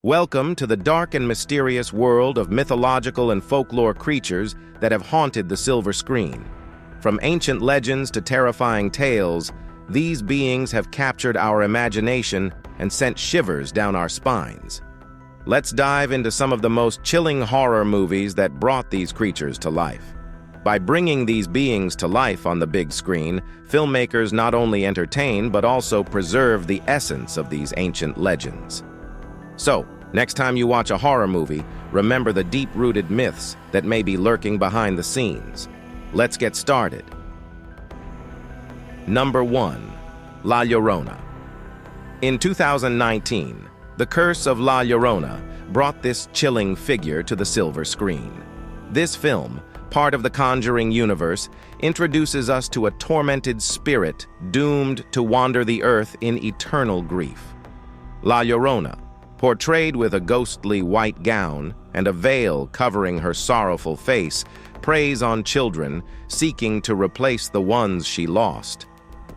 Welcome to the dark and mysterious world of mythological and folklore creatures that have haunted the silver screen. From ancient legends to terrifying tales, these beings have captured our imagination and sent shivers down our spines. Let's dive into some of the most chilling horror movies that brought these creatures to life. By bringing these beings to life on the big screen, filmmakers not only entertain but also preserve the essence of these ancient legends. So, next time you watch a horror movie, remember the deep-rooted myths that may be lurking behind the scenes. Let's get started. Number 1. La Llorona. In 2019, The Curse of La Llorona brought this chilling figure to the silver screen. This film, part of the Conjuring universe, introduces us to a tormented spirit doomed to wander the earth in eternal grief. La Llorona, portrayed with a ghostly white gown and a veil covering her sorrowful face, preys on children seeking to replace the ones she lost.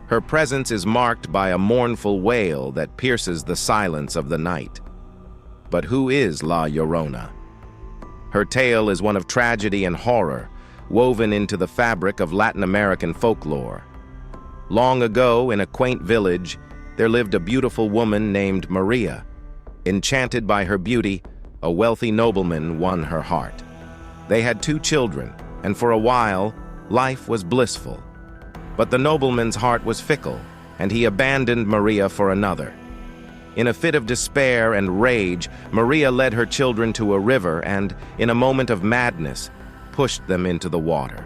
Her presence is marked by a mournful wail that pierces the silence of the night. But who is La Llorona? Her tale is one of tragedy and horror, woven into the fabric of Latin American folklore. Long ago, in a quaint village, there lived a beautiful woman named Maria. Enchanted by her beauty, a wealthy nobleman won her heart. They had 2 children, and for a while, life was blissful. But the nobleman's heart was fickle, and he abandoned Maria for another. In a fit of despair and rage, Maria led her children to a river and, in a moment of madness, pushed them into the water.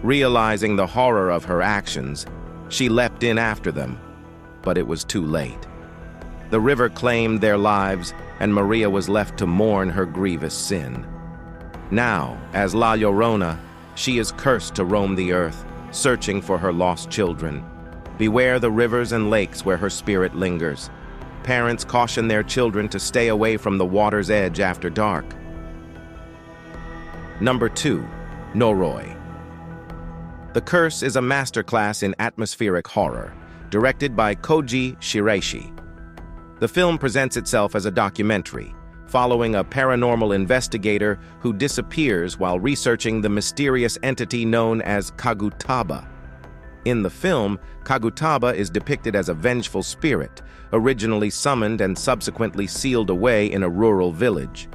Realizing the horror of her actions, she leapt in after them, but it was too late. The river claimed their lives, and Maria was left to mourn her grievous sin. Now, as La Llorona, she is cursed to roam the earth, searching for her lost children. Beware the rivers and lakes where her spirit lingers. Parents caution their children to stay away from the water's edge after dark. Number 2. Noroi. The Curse is a masterclass in atmospheric horror, directed by Koji Shiraishi. The film presents itself as a documentary, following a paranormal investigator who disappears while researching the mysterious entity known as Kagutaba. In the film, Kagutaba is depicted as a vengeful spirit, originally summoned and subsequently sealed away in a rural village.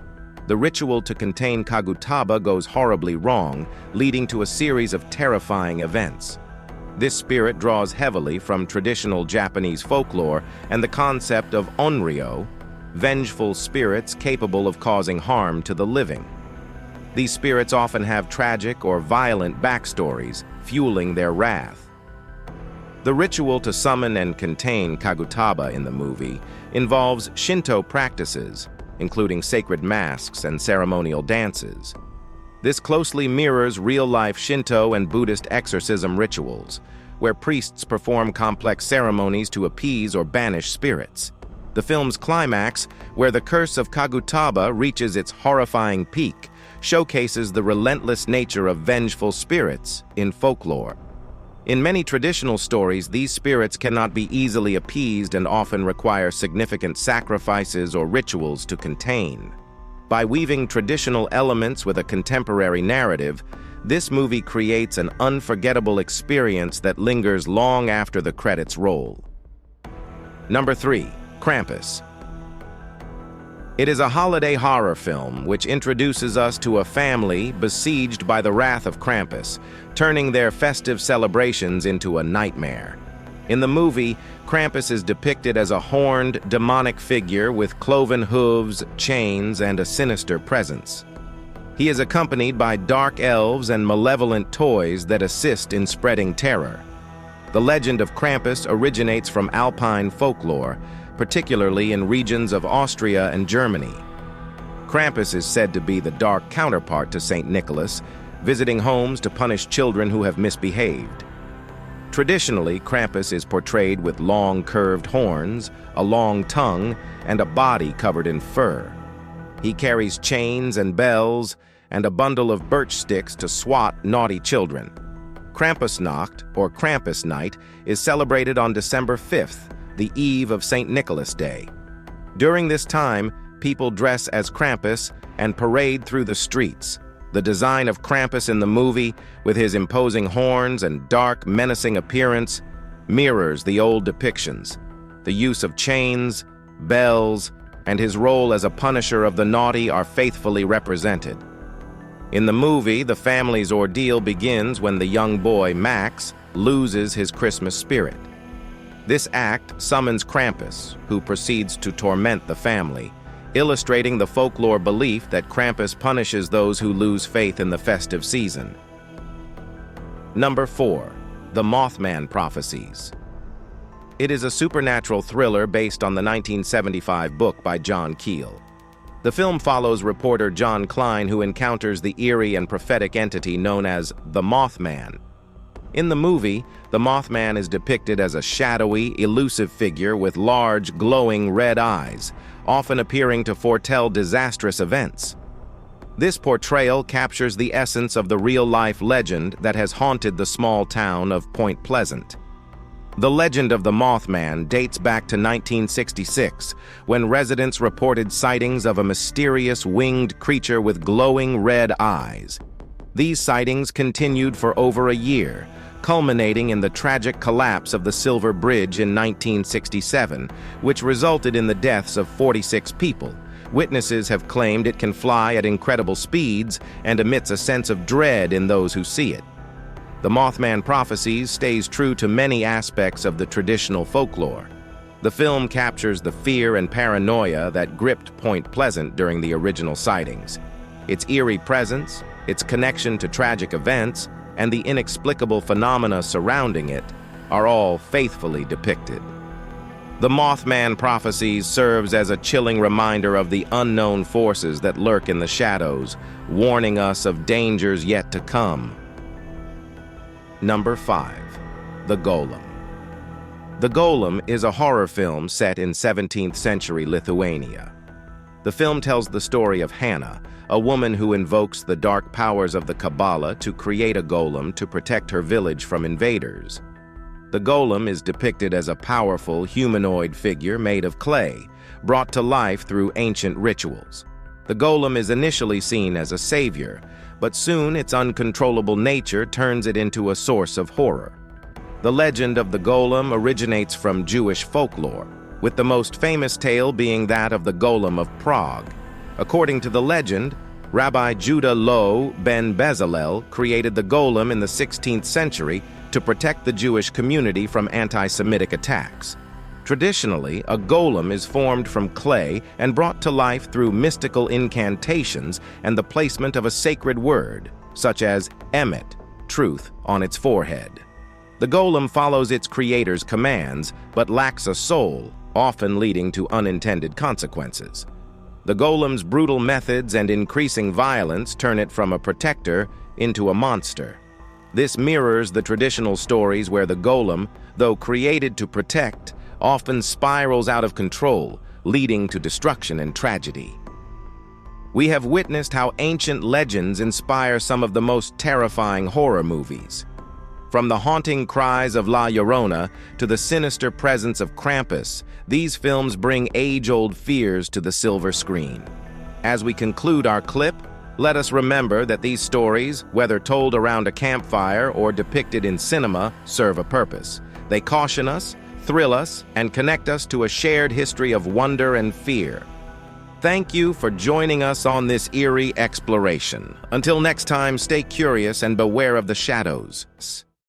The ritual to contain Kagutaba goes horribly wrong, leading to a series of terrifying events. This spirit draws heavily from traditional Japanese folklore and the concept of onryo, vengeful spirits capable of causing harm to the living. These spirits often have tragic or violent backstories, fueling their wrath. The ritual to summon and contain Kagutaba in the movie involves Shinto practices, including sacred masks and ceremonial dances. This closely mirrors real-life Shinto and Buddhist exorcism rituals, where priests perform complex ceremonies to appease or banish spirits. The film's climax, where the curse of Kagutaba reaches its horrifying peak, showcases the relentless nature of vengeful spirits in folklore. In many traditional stories, these spirits cannot be easily appeased and often require significant sacrifices or rituals to contain. By weaving traditional elements with a contemporary narrative, this movie creates an unforgettable experience that lingers long after the credits roll. Number 3. Krampus. It is a holiday horror film which introduces us to a family besieged by the wrath of Krampus, turning their festive celebrations into a nightmare. In the movie, Krampus is depicted as a horned, demonic figure with cloven hooves, chains, and a sinister presence. He is accompanied by dark elves and malevolent toys that assist in spreading terror. The legend of Krampus originates from Alpine folklore, particularly in regions of Austria and Germany. Krampus is said to be the dark counterpart to St. Nicholas, visiting homes to punish children who have misbehaved. Traditionally, Krampus is portrayed with long curved horns, a long tongue, and a body covered in fur. He carries chains and bells and a bundle of birch sticks to swat naughty children. Krampusnacht, or Krampus Night, is celebrated on December 5th, the eve of St. Nicholas Day. During this time, people dress as Krampus and parade through the streets. The design of Krampus in the movie, with his imposing horns and dark, menacing appearance, mirrors the old depictions. The use of chains, bells, and his role as a punisher of the naughty are faithfully represented. In the movie, the family's ordeal begins when the young boy, Max, loses his Christmas spirit. This act summons Krampus, who proceeds to torment the family, illustrating the folklore belief that Krampus punishes those who lose faith in the festive season. Number 4. The Mothman Prophecies. It is a supernatural thriller based on the 1975 book by John Keel. The film follows reporter John Klein, who encounters the eerie and prophetic entity known as the Mothman. In the movie, the Mothman is depicted as a shadowy, elusive figure with large, glowing red eyes, often appearing to foretell disastrous events. This portrayal captures the essence of the real-life legend that has haunted the small town of Point Pleasant. The legend of the Mothman dates back to 1966, when residents reported sightings of a mysterious winged creature with glowing red eyes. These sightings continued for over a year, culminating in the tragic collapse of the Silver Bridge in 1967, which resulted in the deaths of 46 people. Witnesses have claimed it can fly at incredible speeds and emits a sense of dread in those who see it. The Mothman Prophecies stays true to many aspects of the traditional folklore. The film captures the fear and paranoia that gripped Point Pleasant during the original sightings. Its eerie presence, its connection to tragic events, and the inexplicable phenomena surrounding it are all faithfully depicted. The Mothman Prophecies serves as a chilling reminder of the unknown forces that lurk in the shadows, warning us of dangers yet to come. Number 5. The Golem. The Golem is a horror film set in 17th century Lithuania. The film tells the story of Hannah, a woman who invokes the dark powers of the Kabbalah to create a golem to protect her village from invaders. The golem is depicted as a powerful humanoid figure made of clay, brought to life through ancient rituals. The golem is initially seen as a savior, but soon its uncontrollable nature turns it into a source of horror. The legend of the golem originates from Jewish folklore, with the most famous tale being that of the Golem of Prague. According to the legend, Rabbi Judah Loew ben Bezalel created the golem in the 16th century to protect the Jewish community from anti-Semitic attacks. Traditionally, a golem is formed from clay and brought to life through mystical incantations and the placement of a sacred word, such as emet, truth, on its forehead. The golem follows its creator's commands, but lacks a soul, often leading to unintended consequences. The golem's brutal methods and increasing violence turn it from a protector into a monster. This mirrors the traditional stories where the golem, though created to protect, often spirals out of control, leading to destruction and tragedy. We have witnessed how ancient legends inspire some of the most terrifying horror movies. From the haunting cries of La Llorona to the sinister presence of Krampus, these films bring age-old fears to the silver screen. As we conclude our clip, let us remember that these stories, whether told around a campfire or depicted in cinema, serve a purpose. They caution us, thrill us, and connect us to a shared history of wonder and fear. Thank you for joining us on this eerie exploration. Until next time, stay curious and beware of the shadows.